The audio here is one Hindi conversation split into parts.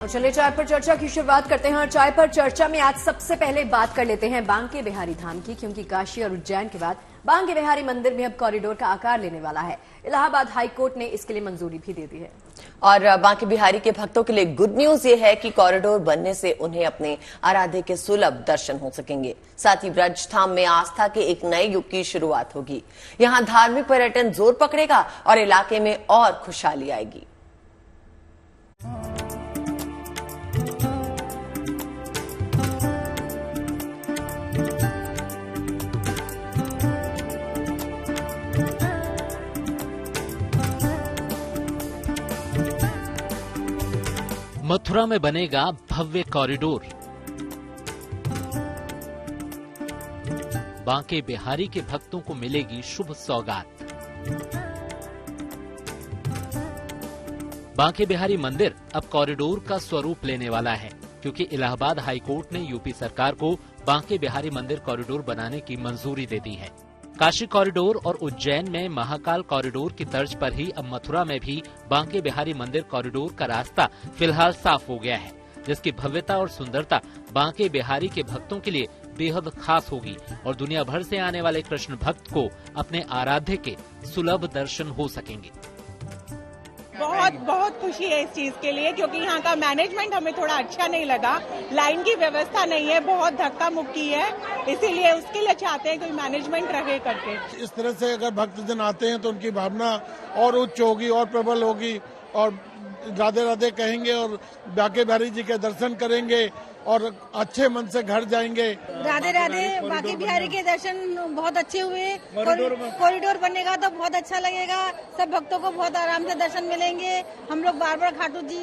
तो चलिए चाय पर चर्चा की शुरुआत करते हैं और चाय पर चर्चा में आज सबसे पहले बात कर लेते हैं बांके बिहारी धाम की, क्योंकि काशी और उज्जैन के बाद बांके बिहारी मंदिर में अब कॉरिडोर का आकार लेने वाला है। इलाहाबाद हाईकोर्ट ने इसके लिए मंजूरी भी दे दी है। और बांके बिहारी के भक्तों के लिए गुड न्यूज ये है कि कॉरिडोर बनने से उन्हें अपने आराध्य के सुलभ दर्शन हो सकेंगे। साथ ही ब्रज धाम में आस्था के एक नए युग की शुरुआत होगी। यहाँ धार्मिक पर्यटन जोर पकड़ेगा और इलाके में और खुशहाली आएगी। मथुरा में बनेगा भव्य कॉरिडोर। बांके बिहारी के भक्तों को मिलेगी शुभ सौगात। बांके बिहारी मंदिर अब कॉरिडोर का स्वरूप लेने वाला है, क्योंकि इलाहाबाद हाईकोर्ट ने यूपी सरकार को बांके बिहारी मंदिर कॉरिडोर बनाने की मंजूरी दे दी है। काशी कॉरिडोर और उज्जैन में महाकाल कॉरिडोर की तर्ज पर ही अब मथुरा में भी बांके बिहारी मंदिर कॉरिडोर का रास्ता फिलहाल साफ हो गया है, जिसकी भव्यता और सुंदरता बांके बिहारी के भक्तों के लिए बेहद खास होगी और दुनिया भर से आने वाले कृष्ण भक्त को अपने आराध्य के सुलभ दर्शन हो सकेंगे। बहुत खुशी है इस चीज के लिए, क्योंकि यहाँ का मैनेजमेंट हमें थोड़ा अच्छा नहीं लगा। लाइन की व्यवस्था नहीं है, बहुत धक्का मुक्की है, इसीलिए उसके लिए चाहते हैं कोई मैनेजमेंट रहे करके। इस तरह से अगर भक्तजन आते हैं तो उनकी भावना और उच्च होगी और प्रबल होगी और राधे राधे कहेंगे और बांके बिहारी जी के दर्शन करेंगे और अच्छे मन से घर जाएंगे। राधे राधे। बांके बिहारी के दर्शन बहुत अच्छे हुए। कॉरिडोर बनेगा तो बहुत अच्छा लगेगा, सब भक्तों को बहुत आराम से दर्शन मिलेंगे। हम लोग बार बार खाटू जी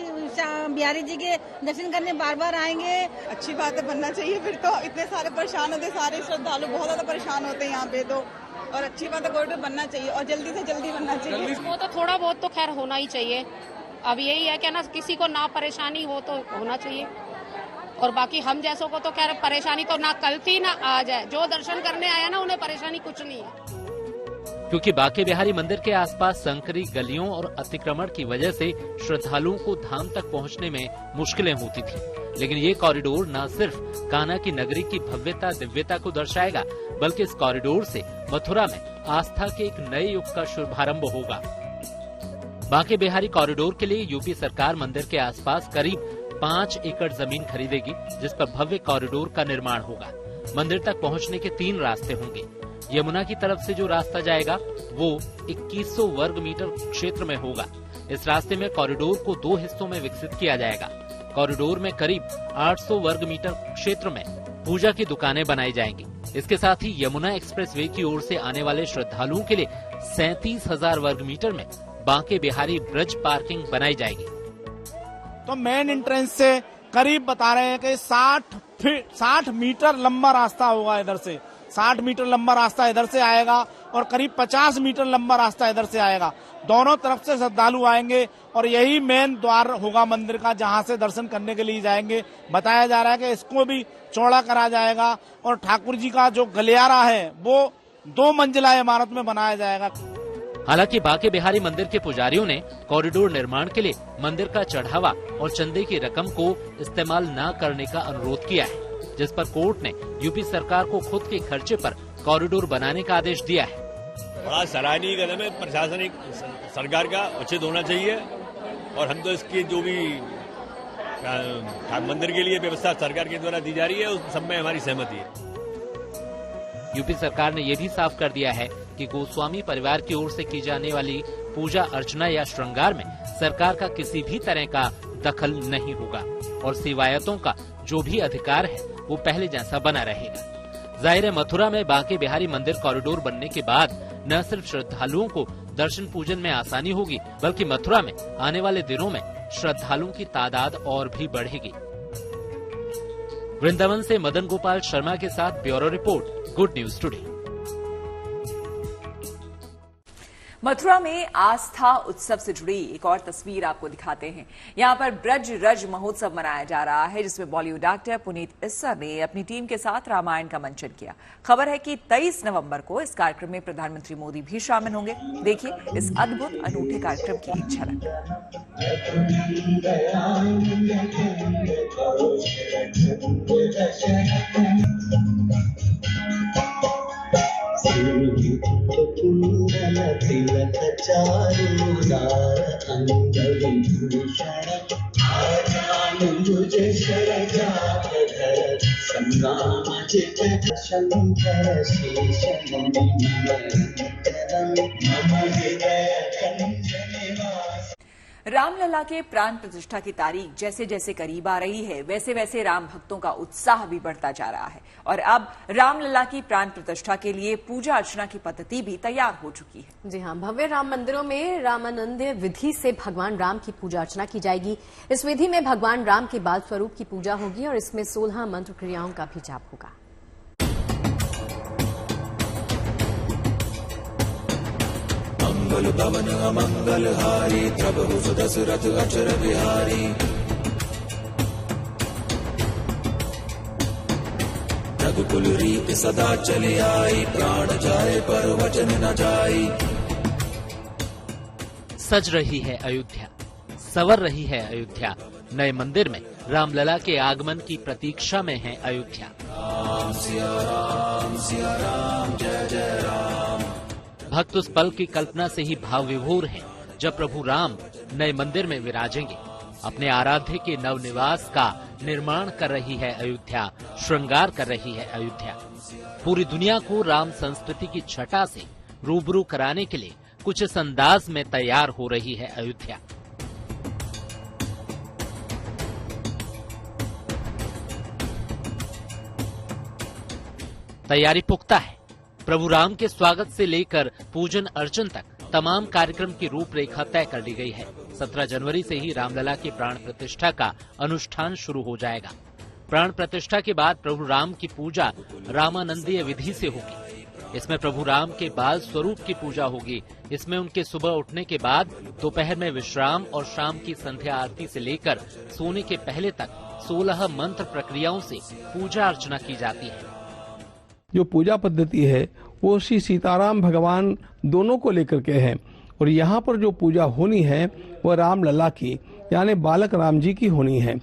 बिहारी जी के दर्शन करने बार बार आएंगे। अच्छी बात है, बनना चाहिए। फिर तो इतने सारे परेशान होते, सारे श्रद्धालु बहुत ज्यादा परेशान होते हैं यहाँ पे तो, और अच्छी बात है कॉरिडोर बनना चाहिए और जल्दी से जल्दी बनना चाहिए। वो तो थोड़ा बहुत तो खैर होना ही चाहिए। अब यही है कि ना किसी को ना परेशानी हो तो होना चाहिए, और बाकी हम जैसों को तो खैर परेशानी तो ना कल थी ना आज है। जो दर्शन करने आया ना उन्हें परेशानी कुछ नहीं है। क्योंकि बांके बिहारी मंदिर के आसपास संकरी गलियों और अतिक्रमण की वजह से श्रद्धालुओं को धाम तक पहुंचने में मुश्किलें होती थी, लेकिन ये कॉरिडोर न सिर्फ कान्हा की नगरी की भव्यता दिव्यता को दर्शाएगा, बल्कि इस कॉरिडोर से मथुरा में आस्था के एक नए युग का शुभारंभ होगा। बांके बिहारी कॉरिडोर के लिए यूपी सरकार मंदिर के आसपास करीब 5 एकड़ जमीन खरीदेगी, जिस पर भव्य कॉरिडोर का निर्माण होगा। मंदिर तक पहुंचने के 3 रास्ते होंगे। यमुना की तरफ से जो रास्ता जाएगा वो 2100 वर्ग मीटर क्षेत्र में होगा। इस रास्ते में कॉरिडोर को 2 हिस्सों में विकसित किया जाएगा। कॉरिडोर में करीब 800 वर्ग मीटर क्षेत्र में पूजा की दुकानें बनाई जाएंगी। इसके साथ ही यमुना एक्सप्रेसवे की ओर से आने वाले श्रद्धालुओं के लिए 37,000 वर्ग मीटर में बांके बिहारी ब्रज पार्किंग बनाई जाएगी। तो मेन एंट्रेंस से करीब बता रहे हैं कि 60 मीटर लंबा रास्ता होगा। इधर से 60 मीटर लंबा रास्ता इधर से आएगा और करीब 50 मीटर लंबा रास्ता इधर से आएगा। दोनों तरफ से श्रद्धालु आएंगे और यही मेन द्वार होगा मंदिर का, जहां से दर्शन करने के लिए जाएंगे। बताया जा रहा है कि इसको भी चौड़ा करा जाएगा और ठाकुर जी का जो गलियारा है वो 2 मंजिला इमारत में बनाया जाएगा। हालांकि बांके बिहारी मंदिर के पुजारियों ने कॉरिडोर निर्माण के लिए मंदिर का चढ़ावा और चंदे की रकम को इस्तेमाल न करने का अनुरोध किया है, जिस पर कोर्ट ने यूपी सरकार को खुद के खर्चे पर कॉरिडोर बनाने का आदेश दिया है। बड़ा सराहनीय कदम है, प्रशासनिक सरकार का उचित होना चाहिए और हम तो इसकी जो भी मंदिर के लिए व्यवस्था सरकार के द्वारा दी जा रही है उस सब में हमारी सहमति है। यूपी सरकार ने यह भी साफ कर दिया है कि गोस्वामी परिवार की ओर से की जाने वाली पूजा अर्चना या श्रृंगार में सरकार का किसी भी तरह का दखल नहीं होगा और सेवायतों का जो भी अधिकार है वो पहले जैसा बना रहेगा। जाहिर है मथुरा में बांके बिहारी मंदिर कॉरिडोर बनने के बाद न सिर्फ श्रद्धालुओं को दर्शन पूजन में आसानी होगी, बल्कि मथुरा में आने वाले दिनों में श्रद्धालुओं की तादाद और भी बढ़ेगी। वृंदावन से मदन गोपाल शर्मा के साथ bureau report, good news today. Mathura में आस्था उत्सव से जुड़ी एक और तस्वीर आपको दिखाते हैं। यहाँ पर ब्रज रज महोत्सव मनाया जा रहा है, जिसमें बॉलीवुड एक्टर पुनीत इस्सर ने अपनी टीम के साथ रामायण का मंचन किया। खबर है कि 23 नवंबर को इस कार्यक्रम में प्रधानमंत्री मोदी भी शामिल होंगे। देखिए इस अद्भुत अनूठे कार्यक्रम की एक झलक। रामलला के प्राण प्रतिष्ठा की तारीख जैसे जैसे करीब आ रही है, वैसे वैसे राम भक्तों का उत्साह भी बढ़ता जा रहा है और अब रामलला की प्राण प्रतिष्ठा के लिए पूजा अर्चना की पद्धति भी तैयार हो चुकी है। जी हां, भव्य राम मंदिरों में रामानंदीय विधि से भगवान राम की पूजा अर्चना की जाएगी। इस विधि में भगवान राम के बाल स्वरूप की पूजा होगी और इसमें 16 मंत्र क्रियाओं का भी जाप होगा। मंगल भवन अमंगल हारी, प्रभु सुदशरथ अचर बिहारी। रघुकुल रीत सदा चली आई, प्राण जाए पर वचन न जाई। सज रही है अयोध्या, संवर रही है अयोध्या। नए मंदिर में रामलला के आगमन की प्रतीक्षा में है अयोध्या। राम सिया राम सिया राम, जय जय राम। भक्त उस पल की कल्पना से ही भाव विभोर हैं जब प्रभु राम नए मंदिर में विराजेंगे। अपने आराध्य के नवनिवास का निर्माण कर रही है अयोध्या, श्रृंगार कर रही है अयोध्या। पूरी दुनिया को राम संस्कृति की छटा से रूबरू कराने के लिए कुछ इस अंदाज में तैयार हो रही है अयोध्या। तैयारी पुख्ता है। प्रभु राम के स्वागत से लेकर पूजन अर्चन तक तमाम कार्यक्रम की रूपरेखा तय कर ली गई है। 17 जनवरी से ही रामलला की प्राण प्रतिष्ठा का अनुष्ठान शुरू हो जाएगा। प्राण प्रतिष्ठा के बाद प्रभु राम की पूजा रामानंदीय विधि से होगी। इसमें प्रभु राम के बाल स्वरूप की पूजा होगी। इसमें उनके सुबह उठने के बाद दोपहर में विश्राम और शाम की संध्या आरती से लेकर सोने के पहले तक 16 मंत्र प्रक्रियाओं से पूजा अर्चना की जाती है। जो पूजा पद्धति है वो श्री सीताराम भगवान दोनों को लेकर के है और यहाँ पर जो पूजा होनी है वह रामलला की यानी बालक राम जी की होनी है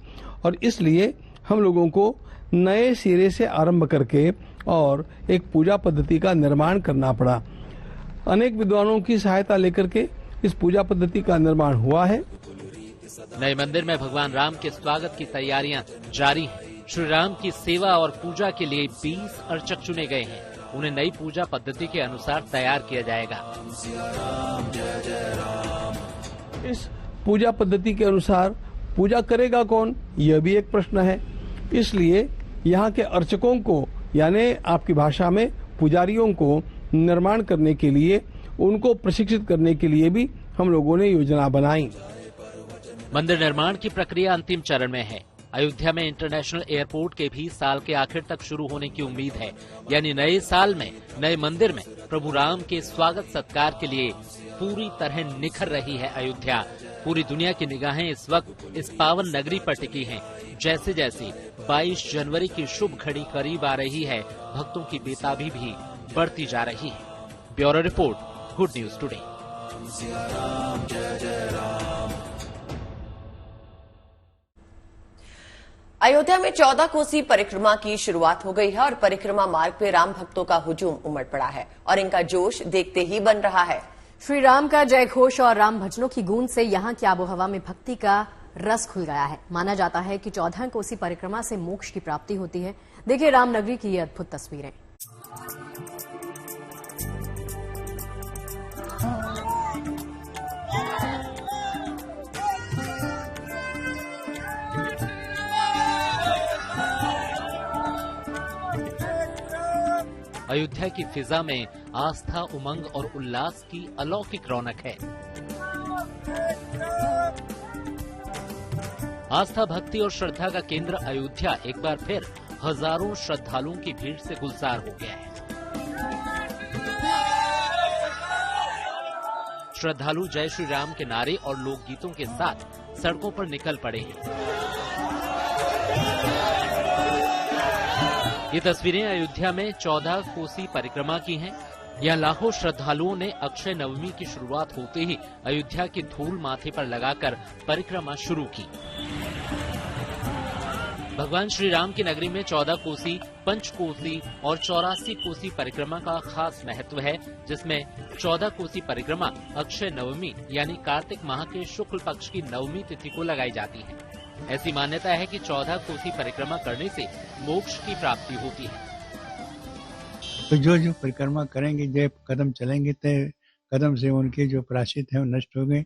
और इसलिए हम लोगों को नए सिरे से आरंभ करके और एक पूजा पद्धति का निर्माण करना पड़ा। अनेक विद्वानों की सहायता लेकर के इस पूजा पद्धति का निर्माण हुआ है। नए मंदिर में भगवान राम के स्वागत की तैयारियां जारी हैं। श्री राम की सेवा और पूजा के लिए 20 अर्चक चुने गए हैं। उन्हें नई पूजा पद्धति के अनुसार तैयार किया जाएगा। इस पूजा पद्धति के अनुसार पूजा करेगा कौन, यह भी एक प्रश्न है। इसलिए यहाँ के अर्चकों को यानी आपकी भाषा में पुजारियों को निर्माण करने के लिए, उनको प्रशिक्षित करने के लिए भी हम लोगों ने योजना बनाई। मंदिर निर्माण की प्रक्रिया अंतिम चरण में है। अयोध्या में इंटरनेशनल एयरपोर्ट के भी साल के आखिर तक शुरू होने की उम्मीद है। यानी नए साल में नए मंदिर में प्रभु राम के स्वागत सत्कार के लिए पूरी तरह निखर रही है अयोध्या। पूरी दुनिया की निगाहें इस वक्त इस पावन नगरी पर टिकी हैं। जैसे जैसे 22 जनवरी की शुभ घड़ी करीब आ रही है, भक्तों की बेताबी भी बढ़ती जा रही है। Bureau report, good news today. Ayodhya में 14 कोसी परिक्रमा की शुरुआत हो गई है और परिक्रमा मार्ग पे राम भक्तों का हुजूम उमड़ पड़ा है और इनका जोश देखते ही बन रहा है। श्री राम का जय घोष और राम भजनों की गूंज से यहाँ की आबोहवा में भक्ति का रस खुल गया है। माना जाता है कि 14 कोसी परिक्रमा से मोक्ष की प्राप्ति होती है। देखिए रामनगरी की ये अद्भुत तस्वीरें। अयोध्या की फिजा में आस्था, उमंग और उल्लास की अलौकिक रौनक है। आस्था, भक्ति और श्रद्धा का केंद्र अयोध्या एक बार फिर हजारों श्रद्धालुओं की भीड़ से गुलजार हो गया है। श्रद्धालु जय श्री राम के नारे और लोकगीतों के साथ सड़कों पर निकल पड़े हैं। ये तस्वीरें अयोध्या में 14 कोसी परिक्रमा की हैं। यहाँ लाखों श्रद्धालुओं ने अक्षय नवमी की शुरुआत होते ही अयोध्या की धूल माथे पर लगाकर परिक्रमा शुरू की। भगवान श्री राम की नगरी में 14 कोसी, पंचकोसी और 84 कोसी परिक्रमा का खास महत्व है, जिसमें 14 कोसी परिक्रमा अक्षय नवमी यानी कार्तिक माह के शुक्ल पक्ष की नवमी तिथि को लगाई जाती है। ऐसी मान्यता है कि 14 कोसी परिक्रमा करने से मोक्ष की प्राप्ति होती है। तो जो परिक्रमा करेंगे, जो कदम चलेंगे, तय कदम से उनके जो प्रायश्चित है वो नष्ट हो गए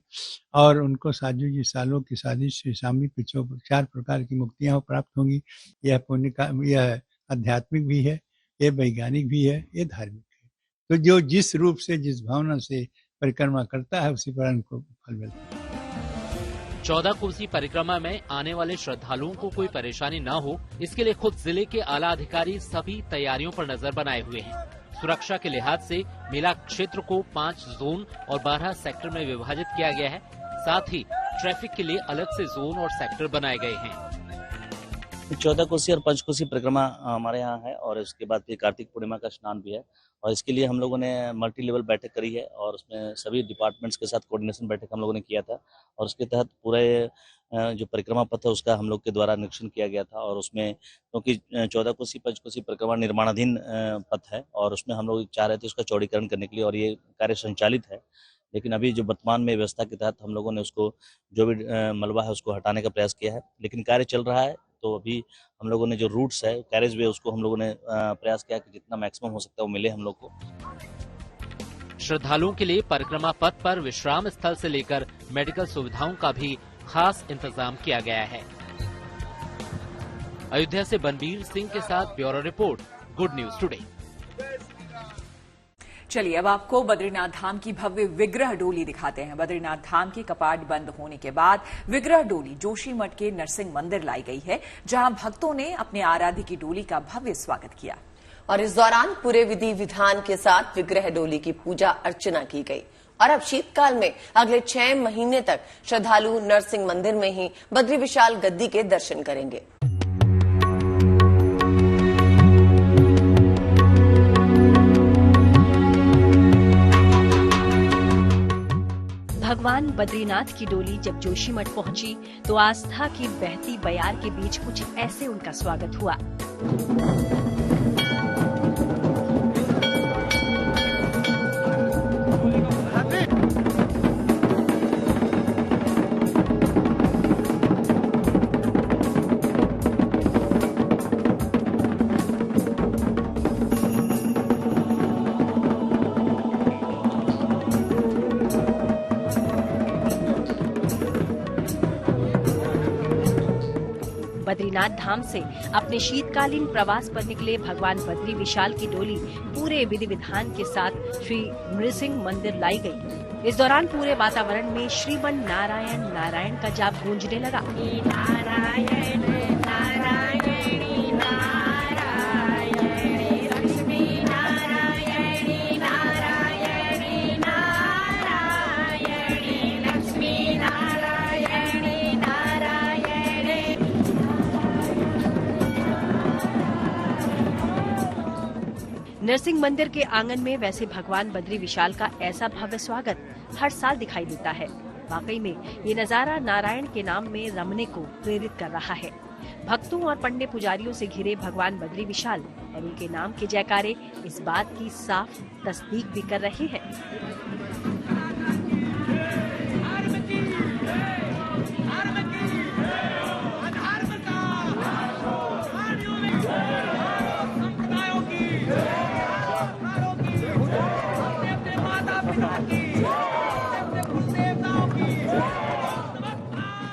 और उनको साधु जी सालों की साजिश से सामने पीछे 4 प्रकार की मुक्तियां प्राप्त होंगी। यह पुण्य का, यह आध्यात्मिक भी है, ये वैज्ञानिक भी है, ये धार्मिक है। तो जो जिस रूप से, जिस भावना से परिक्रमा करता है उसी पर उनको फल मिलता है। 14 कोसी परिक्रमा में आने वाले श्रद्धालुओं को कोई परेशानी न हो, इसके लिए खुद जिले के आला अधिकारी सभी तैयारियों पर नजर बनाए हुए हैं। सुरक्षा के लिहाज से मेला क्षेत्र को 5 जोन और 12 सेक्टर में विभाजित किया गया है। साथ ही ट्रैफिक के लिए अलग से जोन और सेक्टर बनाए गए हैं। 14 कोसी और पंचकोसी परिक्रमा हमारे यहाँ है और उसके बाद फिर कार्तिक पूर्णिमा का स्नान भी है और इसके लिए हम लोगों ने मल्टी लेवल बैठक करी है और उसमें सभी डिपार्टमेंट्स के साथ कोऑर्डिनेशन बैठक हम लोगों ने किया था और उसके तहत पूरे जो परिक्रमा पथ है उसका हम लोग के द्वारा निरीक्षण किया गया था और उसमें क्योंकि 14 कोसी पंचकोसी परिक्रमा निर्माणाधीन पथ है और उसमें हम लोग चाह रहे थे उसका चौड़ीकरण करने के लिए और ये कार्य संचालित है। लेकिन अभी जो वर्तमान में व्यवस्था के तहत हम लोगों ने उसको जो भी मलबा है उसको हटाने का प्रयास किया है, लेकिन कार्य चल रहा है। तो अभी हम लोगों ने जो रूट्स है, कैरेज वे, उसको हम लोगों ने प्रयास किया कि जितना मैक्सिमम हो सकता है वो मिले हम लोग को। श्रद्धालुओं के लिए परिक्रमा पथ पर विश्राम स्थल से लेकर मेडिकल सुविधाओं का भी खास इंतजाम किया गया है। अयोध्या से बनबीर सिंह के साथ bureau report, good news today. चलिए अब आपको बद्रीनाथ धाम की भव्य विग्रह डोली दिखाते हैं। बद्रीनाथ धाम के कपाट बंद होने के बाद विग्रह डोली जोशीमठ के नरसिंह मंदिर लाई गई है, जहां भक्तों ने अपने आराध्य की डोली का भव्य स्वागत किया और इस दौरान पूरे विधि विधान के साथ विग्रह डोली की पूजा अर्चना की गई। और अब शीतकाल में अगले 6 महीने तक श्रद्धालु नरसिंह मंदिर में ही बद्री विशाल गद्दी के दर्शन करेंगे। भगवान बद्रीनाथ की डोली जब जोशीमठ पहुंची तो आस्था की बहती बयार के बीच कुछ ऐसे उनका स्वागत हुआ। बद्रीनाथ धाम से अपने शीतकालीन प्रवास पर निकले भगवान बद्री विशाल की डोली पूरे विधि विधान के साथ श्री नृसिंह मंदिर लाई गई। इस दौरान पूरे वातावरण में श्रीमन नारायण नारायण का जाप गूंजने लगा। नारायण नारायण नरसिंह मंदिर के आंगन में वैसे भगवान बद्री विशाल का ऐसा भव्य स्वागत हर साल दिखाई देता है। वाकई में ये नजारा नारायण के नाम में रमने को प्रेरित कर रहा है। भक्तों और पंडे पुजारियों से घिरे भगवान बद्री विशाल और उनके नाम के जयकारे इस बात की साफ तस्दीक भी कर रहे हैं।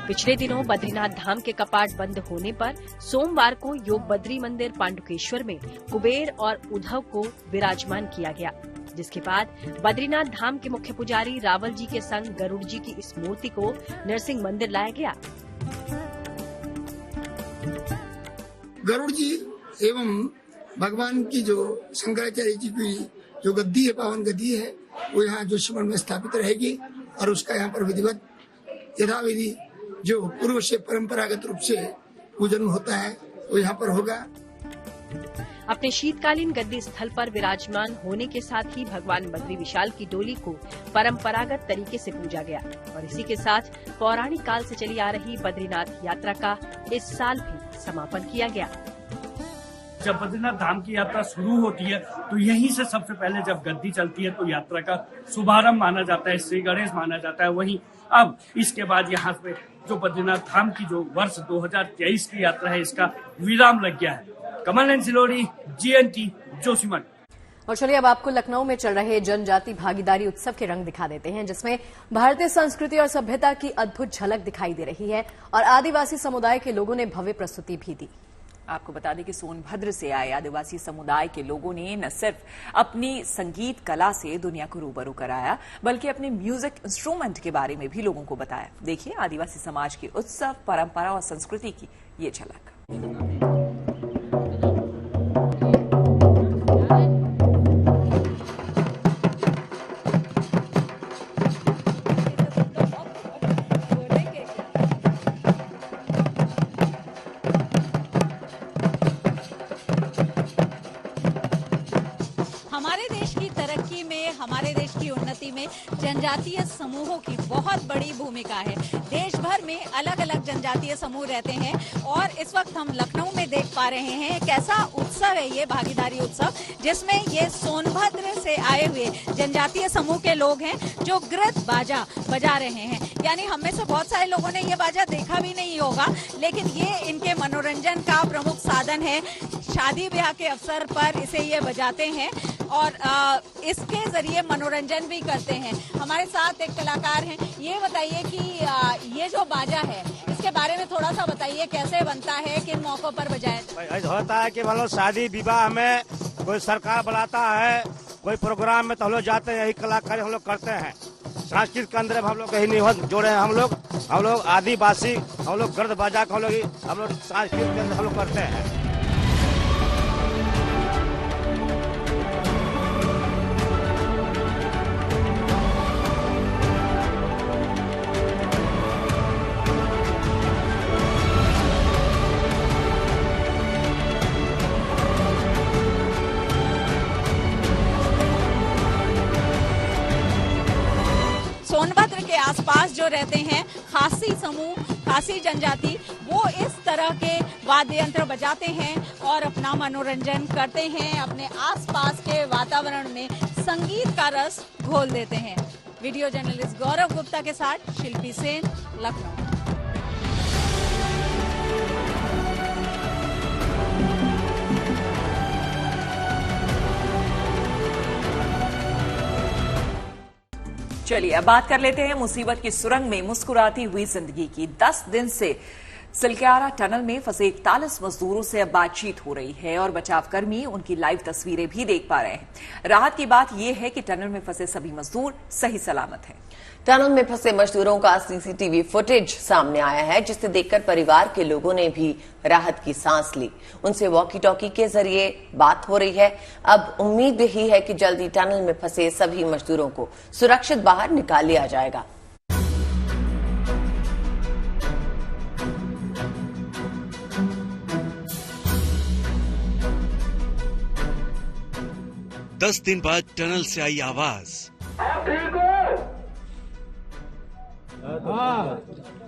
पिछले दिनों बद्रीनाथ धाम के कपाट बंद होने पर सोमवार को योग बद्री मंदिर पांडुकेश्वर में कुबेर और उद्धव को विराजमान किया गया, जिसके बाद बद्रीनाथ धाम के मुख्य पुजारी रावल जी के संग गरुड़ जी की इस मूर्ति को नरसिंह मंदिर लाया गया। गरुड़ जी एवं भगवान की जो शंकराचार्य जी की जो गद्दी है, पावन गद्दी है, वो यहाँ जोशीमठ में स्थापित रहेगी और उसका यहाँ पर विधिवत यथाविधि जो पूर्व से परंपरागत रूप से पूजन होता है वो यहाँ पर होगा। अपने शीतकालीन गद्दी स्थल पर विराजमान होने के साथ ही भगवान बद्री विशाल की डोली को परंपरागत तरीके से पूजा गया और इसी के साथ पौराणिक काल से चली आ रही बद्रीनाथ यात्रा का इस साल भी समापन किया गया। जब बद्रीनाथ धाम की यात्रा शुरू होती है तो यहीं से सबसे पहले जब गद्दी चलती है तो यात्रा का शुभारंभ माना जाता है, श्री गणेश माना जाता है। वहीं अब इसके बाद यहाँ पे जो बद्रीनाथ धाम की जो वर्ष 2023 की यात्रा है इसका विराम लग गया है। कमल सिलोरी, GNT, जोशीमठ। और चलिए अब आपको लखनऊ में चल रहे जनजाति भागीदारी उत्सव के रंग दिखा देते हैं, जिसमें भारतीय संस्कृति और सभ्यता की अद्भुत झलक दिखाई दे रही है और आदिवासी समुदाय के लोगों ने भव्य प्रस्तुति भी दी। आपको बता दें कि सोनभद्र से आए आदिवासी समुदाय के लोगों ने न सिर्फ अपनी संगीत कला से दुनिया को रूबरू कराया बल्कि अपने म्यूजिक इंस्ट्रूमेंट के बारे में भी लोगों को बताया। देखिए आदिवासी समाज के उत्सव, परंपरा और संस्कृति की ये झलक। हमारे देश की उन्नति में जनजातीय समूहों की बहुत बड़ी भूमिका है। देश भर में अलग अलग जनजातीय समूह रहते हैं और इस वक्त हम लखनऊ में देख पा रहे हैं एक ऐसा उत्सव है ये भागीदारी उत्सव, जिसमें ये सोनभद्र से आए हुए जनजातीय समूह के लोग हैं जो गृत बाजा बजा रहे हैं। यानी हम में से बहुत सारे लोगों ने ये बाजा देखा भी नहीं होगा, लेकिन ये इनके मनोरंजन का प्रमुख साधन है। शादी ब्याह के अवसर पर इसे ये बजाते हैं और इसके जरिए मनोरंजन भी करते हैं। हमारे साथ एक कलाकार हैं, ये बताइए कि ये जो बाजा है इसके बारे में थोड़ा सा बताइए, कैसे बनता है, किन मौकों पर बजाया होता है? कि मतलब शादी विवाह में कोई सरकार बुलाता है, कोई प्रोग्राम में तो हम लोग जाते हैं, यही कलाकारी हम लोग करते हैं। सांस्कृतिक केंद्र में हम लोग कहीं नहीं जोड़े हैं। हम लोग आदिवासी, हम लोग गर्द बाजा हम लोग सांस्कृतिक केंद्र हम लोग करते हैं। सोनभद्र के आसपास जो रहते हैं खासी समूह, खासी जनजाति, वो इस तरह के वाद्य यंत्र बजाते हैं और अपना मनोरंजन करते हैं, अपने आसपास के वातावरण में संगीत का रस घोल देते हैं। वीडियो जर्नलिस्ट गौरव गुप्ता के साथ शिल्पी सेन, लखनऊ। चलिए अब बात कर लेते हैं मुसीबत की सुरंग में मुस्कुराती हुई जिंदगी की। 10 दिन से सिलक्यारा टनल में फंसे 41 मजदूरों से अब बातचीत हो रही है और बचावकर्मी उनकी लाइव तस्वीरें भी देख पा रहे हैं। राहत की बात यह है कि टनल में फंसे सभी मजदूर सही सलामत हैं। टनल में फंसे मजदूरों का सीसीटीवी फुटेज सामने आया है, जिसे देखकर परिवार के लोगों ने भी राहत की सांस ली। उनसे वॉकी टॉकी के जरिए बात हो रही है। अब उम्मीद यही है कि जल्दी टनल में फंसे सभी मजदूरों को सुरक्षित बाहर निकाल लिया जाएगा। दस दिन बाद टनल से आई आवाज।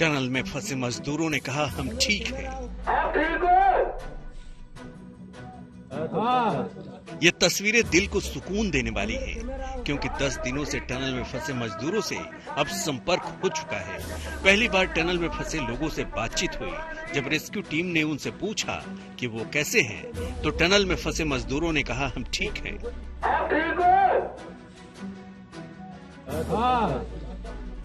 टनल में फंसे मजदूरों ने कहा, हम ठीक हैं। ये तस्वीरें दिल को सुकून देने वाली हैं, क्योंकि 10 दिनों से टनल में फंसे मजदूरों से अब संपर्क हो चुका है। पहली बार टनल में फंसे लोगों से बातचीत हुई। जब रेस्क्यू टीम ने उनसे पूछा कि वो कैसे हैं, तो टनल में फंसे मजदूरों ने कहा, हम ठीक हैं।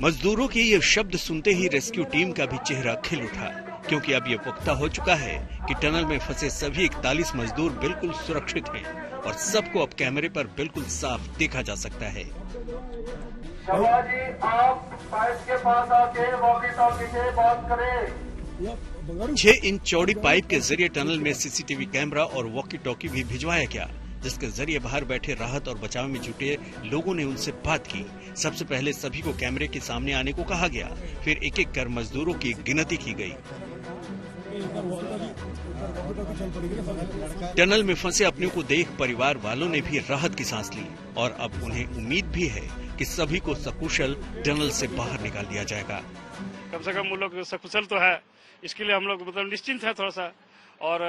मजदूरों के ये शब्द सुनते ही रेस्क्यू टीम का भी चेहरा खिल उठा, क्योंकि अब ये पुख्ता हो चुका है कि टनल में फंसे सभी 41 मजदूर बिल्कुल सुरक्षित हैं और सबको अब कैमरे पर बिल्कुल साफ देखा जा सकता है। आप पाइप के पास आके वॉकी-टॉकी से बात करें। 6 इंच चौड़ी पाइप के जरिए टनल में सीसीटीवी कैमरा और वॉकी टॉकी भी भिजवाया गया। जिसके जरिए बाहर बैठे राहत और बचाव में जुटे लोगों ने उनसे बात की। सबसे पहले सभी को कैमरे के सामने आने को कहा गया, फिर एक एक कर मजदूरों की गिनती की गई। टनल में फंसे अपने को देख परिवार वालों ने भी राहत की सांस ली और अब उन्हें उम्मीद भी है कि सभी को सकुशल टनल से बाहर निकाल दिया जाएगा। कम से कम वो लोग सकुशल तो है, इसके लिए हम लोग मतलब निश्चिंत है थोड़ा सा। और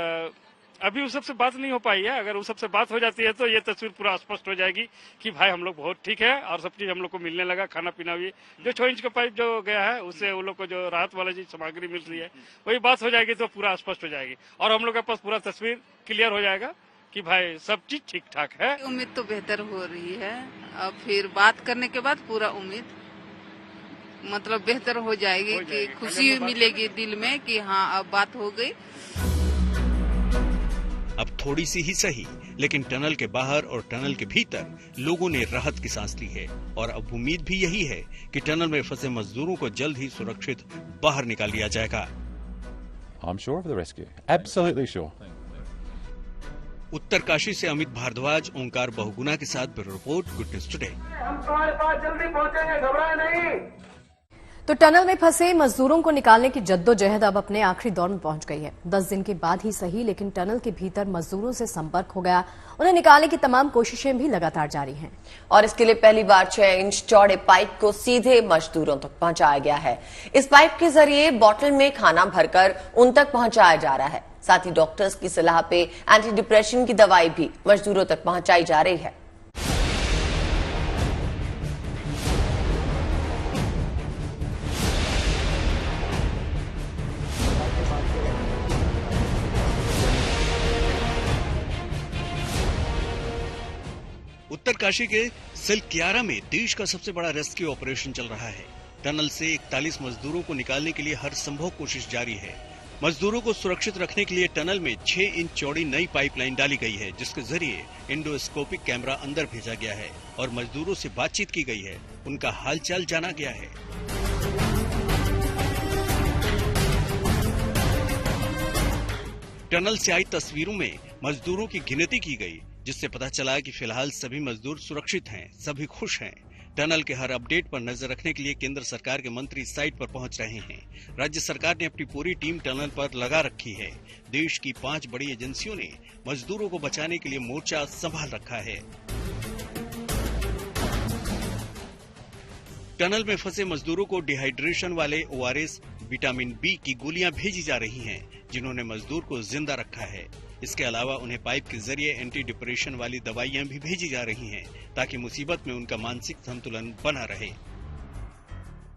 अभी उस सबसे बात नहीं हो पाई है, अगर उस सबसे बात हो जाती है तो ये तस्वीर पूरा स्पष्ट हो जाएगी कि भाई हम लोग बहुत ठीक है और सब चीज हम लोग को मिलने लगा। खाना पीना भी जो 6 इंच का पाइप जो गया है उससे वो लोग को जो राहत वाला चीज सामग्री मिल रही है वही बात हो जाएगी तो पूरा स्पष्ट हो जाएगी और हम लोग के पास पूरा तस्वीर क्लियर हो जाएगा कि भाई सब चीज ठीक ठाक है। उम्मीद तो बेहतर हो रही है, अब फिर बात करने के बाद पूरा उम्मीद मतलब बेहतर हो जाएगी कि खुशी मिलेगी दिल में कि हाँ अब बात हो गई। अब थोड़ी सी ही सही, लेकिन टनल के बाहर और टनल के भीतर लोगों ने राहत की सांस ली है और अब उम्मीद भी यही है कि टनल में फंसे मजदूरों को जल्द ही सुरक्षित बाहर निकाल लिया जाएगा। I'm sure of the rescue. Absolutely sure. Uttarkashi से अमित भारद्वाज, ओंकार बहुगुणा के साथ bureau report, good news today. हम तुम्हारे पास जल्दी पहुंचेंगे, घबराए नहीं। तो टनल में फंसे मजदूरों को निकालने की जद्दोजहद अब अपने आखिरी दौर में पहुंच गई है। 10 दिन के बाद ही सही, लेकिन टनल के भीतर मजदूरों से संपर्क हो गया। उन्हें निकालने की तमाम कोशिशें भी लगातार जारी हैं और इसके लिए पहली बार 6 इंच चौड़े पाइप को सीधे मजदूरों तक पहुंचाया गया है। इस पाइप के जरिए बोतल में खाना भरकर उन तक पहुंचाया जा रहा है। साथ ही डॉक्टर्स की सलाह पे एंटी डिप्रेशन की दवाई भी मजदूरों तक पहुंचाई जा रही है। उत्तरकाशी के सिलक्यारा में देश का सबसे बड़ा रेस्क्यू ऑपरेशन चल रहा है। टनल से 41 मजदूरों को निकालने के लिए हर संभव कोशिश जारी है। मजदूरों को सुरक्षित रखने के लिए टनल में 6 इंच चौड़ी नई पाइपलाइन डाली गई है, जिसके जरिए इंडोस्कोपिक कैमरा अंदर भेजा गया है और मजदूरों से बातचीत की गई है, उनका हालचाल जाना गया है। टनल से आई तस्वीरों में मजदूरों की गिनती की गई, जिससे पता चला कि फिलहाल सभी मजदूर सुरक्षित हैं, सभी खुश हैं। टनल के हर अपडेट पर नजर रखने के लिए केंद्र सरकार के मंत्री साइट पर पहुंच रहे हैं। राज्य सरकार ने अपनी पूरी टीम टनल पर लगा रखी है। देश की 5 बड़ी एजेंसियों ने मजदूरों को बचाने के लिए मोर्चा संभाल रखा है। टनल में फंसे मजदूरों को डिहाइड्रेशन वाले ORS, विटामिन B की गोलियां भेजी जा रही हैं, जिन्होंने मजदूर को जिंदा रखा है। इसके अलावा उन्हें पाइप के जरिए एंटी डिप्रेशन वाली दवाइयां भी भेजी जा रही हैं, ताकि मुसीबत में उनका मानसिक संतुलन बना रहे।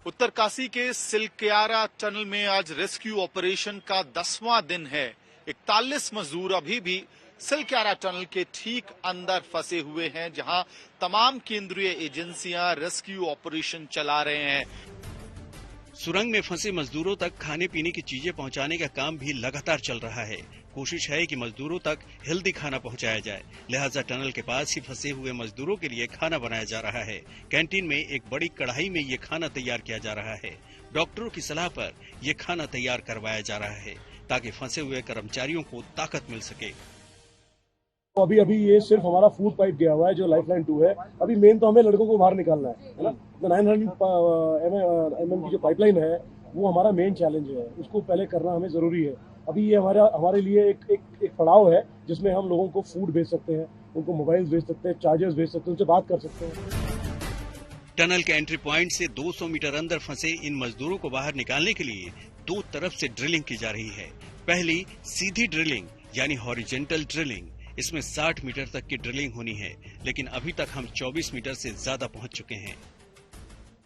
उत्तरकाशी के सिलक्यारा टनल में आज रेस्क्यू ऑपरेशन का 10वां दिन है। 41 मजदूर अभी भी सिलक्यारा टनल के ठीक अंदर फंसे हुए हैं, जहां तमाम केंद्रीय एजेंसियां रेस्क्यू ऑपरेशन चला रहे हैं। सुरंग में फंसे मजदूरों तक खाने पीने की चीजें पहुंचाने का काम भी लगातार चल रहा है। कोशिश है कि मजदूरों तक हेल्दी खाना पहुंचाया जाए, लिहाजा टनल के पास ही फंसे हुए मजदूरों के लिए खाना बनाया जा रहा है। कैंटीन में एक बड़ी कढ़ाई में ये खाना तैयार किया जा रहा है। डॉक्टरों की सलाह पर ये खाना तैयार करवाया जा रहा है, ताकि फंसे हुए कर्मचारियों को ताकत मिल सके। अभी ये सिर्फ हमारा फूड पाइप गया हुआ है जो लाइफलाइन 2 है। अभी मेन तो हमें लड़कों को बाहर निकालना है ना। तो 900 mm की जो पाइपलाइन है वो हमारा मेन चैलेंज है, उसको पहले करना हमें जरूरी है। अभी ये हमारे लिए एक पड़ाव है जिसमें हम लोगों को फूड भेज सकते हैं, उनको मोबाइल भेज सकते हैं, चार्जर्स भेज सकते हैं, उनसे बात कर सकते हैं। टनल के एंट्री पॉइंट से 200 मीटर अंदर फंसे इन मजदूरों को बाहर निकालने के लिए 2 तरफ से ड्रिलिंग की जा रही है। पहली सीधी ड्रिलिंग यानी हॉरिजेंटल ड्रिलिंग, इसमें 60 मीटर तक की ड्रिलिंग होनी है, लेकिन अभी तक हम 24 मीटर से ज्यादा पहुंच चुके हैं।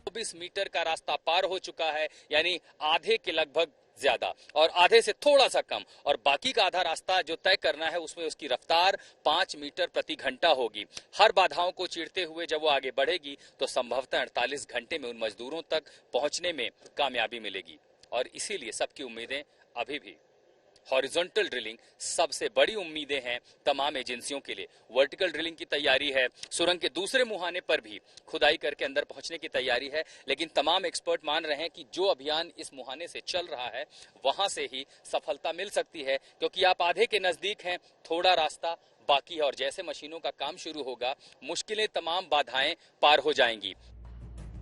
24 मीटर का रास्ता पार हो चुका है, यानी आधे के लगभग ज्यादा और आधे से थोड़ा सा कम, और बाकी का आधा रास्ता जो तय करना है उसमें उसकी रफ्तार 5 मीटर प्रति घंटा होगी। हर बाधाओं को चीरते हुए जब वो आगे बढ़ेगी तो संभवतः 48 घंटे में उन मजदूरों तक पहुंचने में कामयाबी मिलेगी। और इसीलिए सबकी उम्मीदें अभी भी हॉरिजॉन्टल ड्रिलिंग सबसे बड़ी उम्मीदें हैं तमाम एजेंसियों के लिए। वर्टिकल ड्रिलिंग की तैयारी है, सुरंग के दूसरे मुहाने पर भी खुदाई करके अंदर पहुंचने की तैयारी है, लेकिन तमाम एक्सपर्ट मान रहे हैं कि जो अभियान इस मुहाने से चल रहा है वहां से ही सफलता मिल सकती है, क्योंकि आप आधे के नजदीक हैं, थोड़ा रास्ता बाकी है और जैसे मशीनों का काम शुरू होगा मुश्किलें, तमाम बाधाएं पार हो जाएंगी।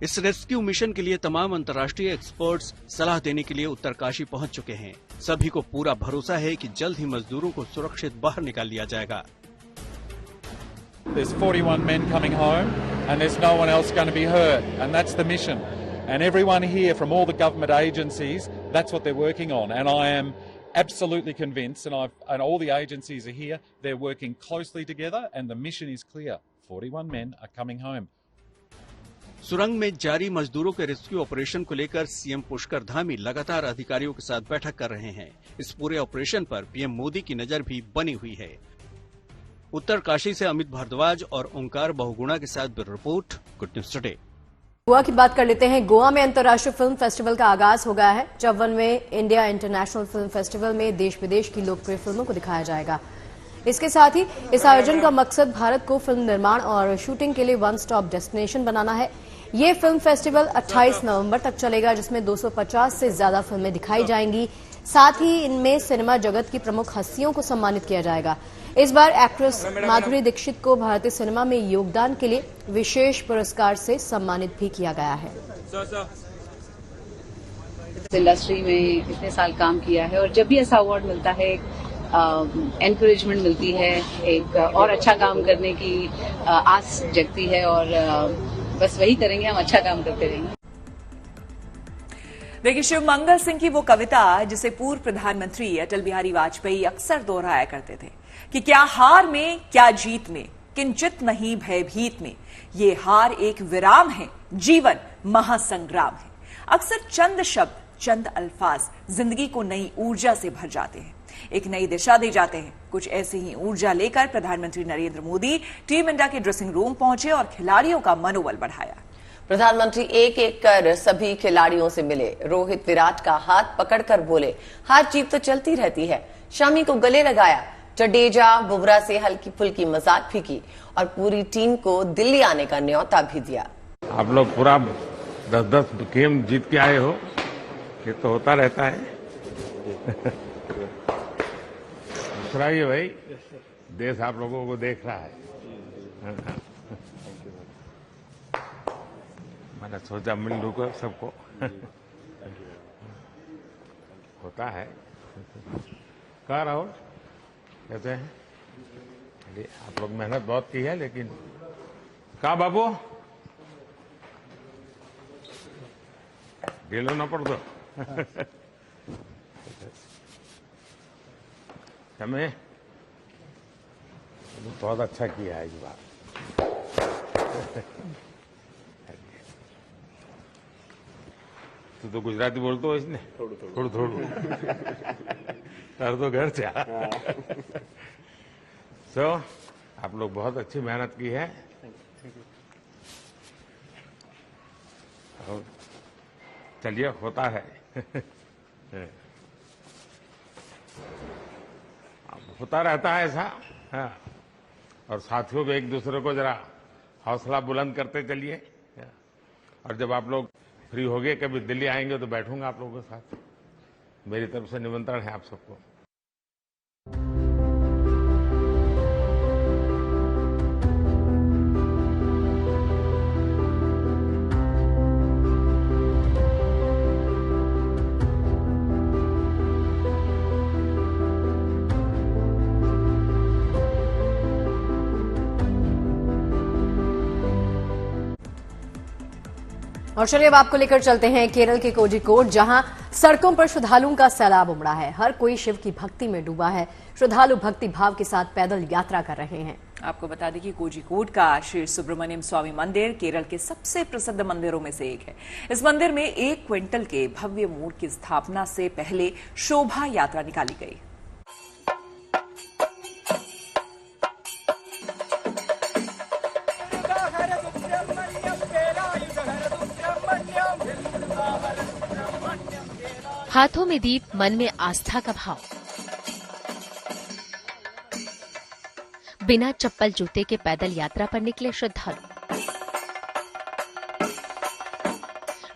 इस रेस्क्यू मिशन के लिए तमाम अंतर्राष्ट्रीय एक्सपर्ट्स सलाह देने के लिए उत्तरकाशी पहुंच चुके हैं। सभी को पूरा भरोसा है कि जल्द ही मजदूरों को सुरक्षित बाहर निकाल लिया जाएगा। There's 41 men coming home and there's no one else going to be hurt, and that's the mission. And everyone here from all the government agencies, that's what they're working on, and I am absolutely convinced, and all the agencies are here, they're working closely together and the mission is clear. 41 men are coming home. सुरंग में जारी मजदूरों के रेस्क्यू ऑपरेशन को लेकर सीएम पुष्कर धामी लगातार अधिकारियों के साथ बैठक कर रहे हैं। इस पूरे ऑपरेशन पर पीएम मोदी की नजर भी बनी हुई है। उत्तरकाशी से अमित भारद्वाज और ओंकार बहुगुणा के साथ bureau report, good news today. Goa की बात कर लेते हैं। गोवा में अंतर्राष्ट्रीय फिल्म फेस्टिवल का आगाज हो गया है। 54वें इंडिया इंटरनेशनल फिल्म फेस्टिवल में देश विदेश की लोकप्रिय फिल्मों को दिखाया जाएगा। इसके साथ ही इस आयोजन का मकसद भारत को फिल्म निर्माण और शूटिंग के लिए वन स्टॉप डेस्टिनेशन बनाना है। ये फिल्म फेस्टिवल 28 नवंबर तक चलेगा, जिसमें 250 से ज्यादा फिल्में दिखाई जाएंगी। साथ ही इनमें सिनेमा जगत की प्रमुख हस्तियों को सम्मानित किया जाएगा। इस बार एक्ट्रेस माधुरी दीक्षित को भारतीय सिनेमा में योगदान के लिए विशेष पुरस्कार से सम्मानित भी किया गया है। इस इंडस्ट्री में इतने साल काम किया है और जब भी ऐसा अवार्ड मिलता है एनकरेजमेंट मिलती है, एक और अच्छा काम करने की आस जगती है और बस वही करेंगे, हम अच्छा काम करते रहेंगे। देखिए, शिवमंगल सिंह की वो कविता जिसे पूर्व प्रधानमंत्री अटल बिहारी वाजपेयी अक्सर दोहराया करते थे कि क्या हार में क्या जीत में, किंचित नहीं भयभीत में, ये हार एक विराम है, जीवन महासंग्राम है। अक्सर चंद शब्द, चंद अल्फाज जिंदगी को नई ऊर्जा से भर जाते हैं, एक नई दिशा दे जाते हैं। कुछ ऐसी ही ऊर्जा लेकर प्रधानमंत्री नरेंद्र मोदी टीम इंडिया के ड्रेसिंग रूम पहुंचे और खिलाड़ियों का मनोबल बढ़ाया। प्रधानमंत्री एक एक कर सभी खिलाड़ियों से मिले। रोहित विराट का हाथ पकड़कर बोले, हार जीत तो चलती रहती है। शमी को गले लगाया। जडेजा बुमराह से हल्की फुल्की मजाक भी की और पूरी टीम को दिल्ली आने का न्योता भी दिया। आप लोग पूरा 10-10 गेम जीत के आए हो, ये तो होता रहता है। सुनाइए भाई, देश आप लोगों को देख रहा है। मैंने सोचा मिल लूंगा सबको। होता है। कहाँ रहो, कैसे हैं? आप लोग मेहनत बहुत की है, लेकिन कहाँ बाबू ढीलो ना पड़ दो। हमें बहुत अच्छा किया है इस बार। तू तो गुजराती बोलते हो इसने? थोड़ू तार तो घर से। सो आप लोग बहुत अच्छी मेहनत की है और चलिए, होता है। होता रहता है ऐसा। हाँ। और साथियों को एक दूसरे को जरा हौसला बुलंद करते चलिए। और जब आप लोग फ्री हो गए, कभी दिल्ली आएंगे तो बैठूंगा आप लोगों के साथ। मेरी तरफ से निमंत्रण है आप सबको। और चलिए अब आपको लेकर चलते हैं केरल के कोझिकोड, जहां सड़कों पर श्रद्धालुओं का सैलाब उमड़ा है। हर कोई शिव की भक्ति में डूबा है। श्रद्धालु भक्ति भाव के साथ पैदल यात्रा कर रहे हैं। आपको बता दें कि कोझिकोड का श्री सुब्रमण्यम स्वामी मंदिर केरल के सबसे प्रसिद्ध मंदिरों में से एक है। इस मंदिर में 1 क्विंटल के भव्य मूर्ति की स्थापना से पहले शोभा यात्रा निकाली गई। हाथों में दीप, मन में आस्था का भाव। बिना चप्पल जूते के पैदल यात्रा पर निकले श्रद्धालु।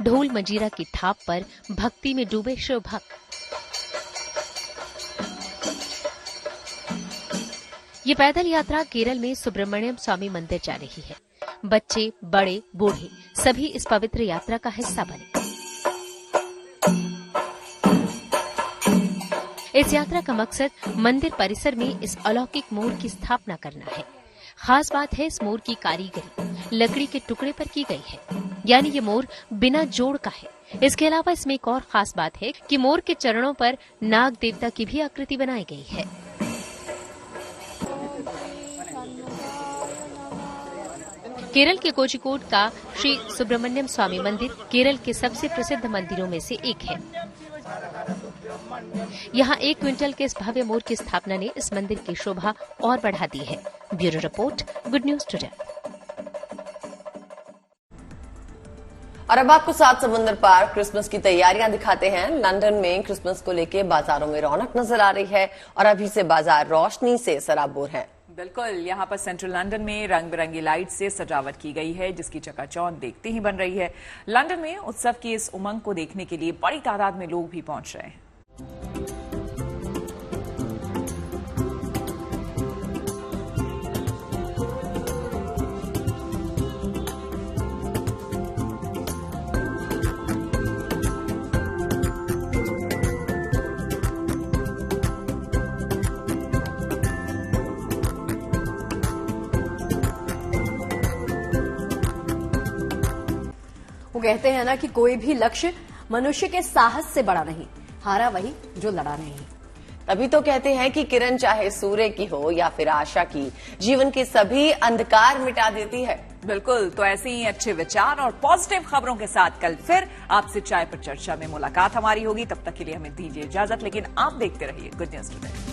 ढोल मंजीरा की थाप पर भक्ति में डूबे शिव भक्त। ये पैदल यात्रा केरल में सुब्रमण्यम स्वामी मंदिर जा रही है। बच्चे, बड़े, बूढ़े सभी इस पवित्र यात्रा का हिस्सा बने। इस यात्रा का मकसद मंदिर परिसर में इस अलौकिक मोर की स्थापना करना है। खास बात है, इस मोर की कारीगरी लकड़ी के टुकड़े पर की गई है, यानी ये मोर बिना जोड़ का है। इसके अलावा इसमें एक और खास बात है कि मोर के चरणों पर नाग देवता की भी आकृति बनाई गई है। केरल के कोझिकोड का श्री सुब्रमण्यम स्वामी मंदिर केरल के सबसे प्रसिद्ध मंदिरों में से एक है। यहाँ 1 क्विंटल के इस भव्य मोर की स्थापना ने इस मंदिर की शोभा और बढ़ा दी है। Bureau report, good news today. और अब आपको 7 समुंदर पार क्रिसमस की तैयारियां दिखाते हैं। लंदन में क्रिसमस को लेकर बाजारों में रौनक नजर आ रही है और अभी से बाजार रोशनी से सराबोर हैं। बिल्कुल, यहाँ पर सेंट्रल लंदन में रंग बिरंगी लाइट से सजावट की गई है, जिसकी चकाचौंध देखते ही बन रही है। लंदन में उत्सव की इस उमंग को देखने के लिए बड़ी तादाद में लोग भी पहुंच रहे हैं। वो कहते हैं ना कि कोई भी लक्ष्य मनुष्य के साहस से बड़ा नहीं, हारा वही जो लड़ा नहीं। तभी तो कहते हैं कि किरण चाहे सूर्य की हो या फिर आशा की, जीवन के सभी अंधकार मिटा देती है। बिल्कुल, तो ऐसे ही अच्छे विचार और पॉजिटिव खबरों के साथ कल फिर आपसे चाय पर चर्चा में मुलाकात हमारी होगी। तब तक के लिए हमें दीजिए इजाजत, लेकिन आप देखते रहिए गुड न्यूज टुडे।